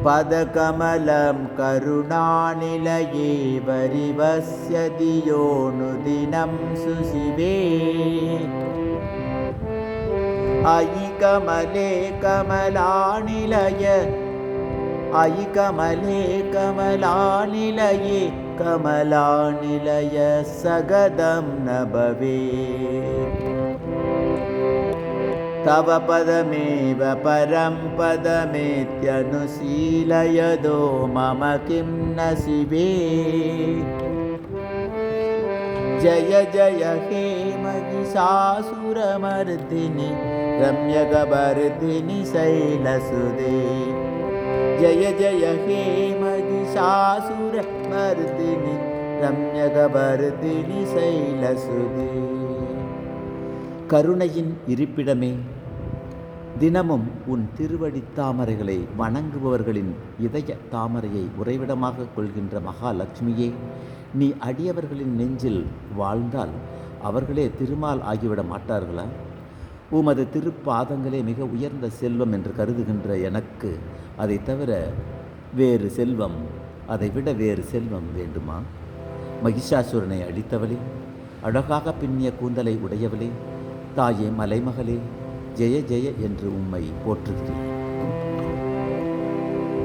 पदकमलं करुणानिलये वरिवस्यति योऽनुदिनं सुशिवे अयि कमले कमलानिलय अयि कमले कमलानिलये कमलानिलय सगदं न भवेत् तव पदमेव परं पदमेत्यनुशीलयदो मम किं न शिवे जय जय हे महिषासुरमर्दिनि रम्यकपर्दिनि शैलसुते जय जय हे महिषासुरमर्दिनि रम्यकपर्दिनि शैलसुते கருணையின் இருப்பிடமே, தினமும் உன் திருவடித் தாமரைகளை வணங்குபவர்களின் இதய தாமரையை உறைவிடமாக கொள்கின்ற மகாலட்சுமியே, நீ அடியவர்களின் நெஞ்சில் வாழ்ந்தால் அவர்களே திருமால் ஆகிவிட மாட்டார்களா? உமது திருப்பாதங்களே மிக உயர்ந்த செல்வம் என்று கருதுகின்ற எனக்கு அதை தவிர வேறு செல்வம், அதைவிட வேறு செல்வம் வேண்டுமா? மகிஷாசுரனை அழித்தவளே, அழகாக பின்னிய கூந்தலை உடையவளே, தாயே மலைமகளே, ஜெய ஜெய என்று உம்மை போற்றுகிறேன்.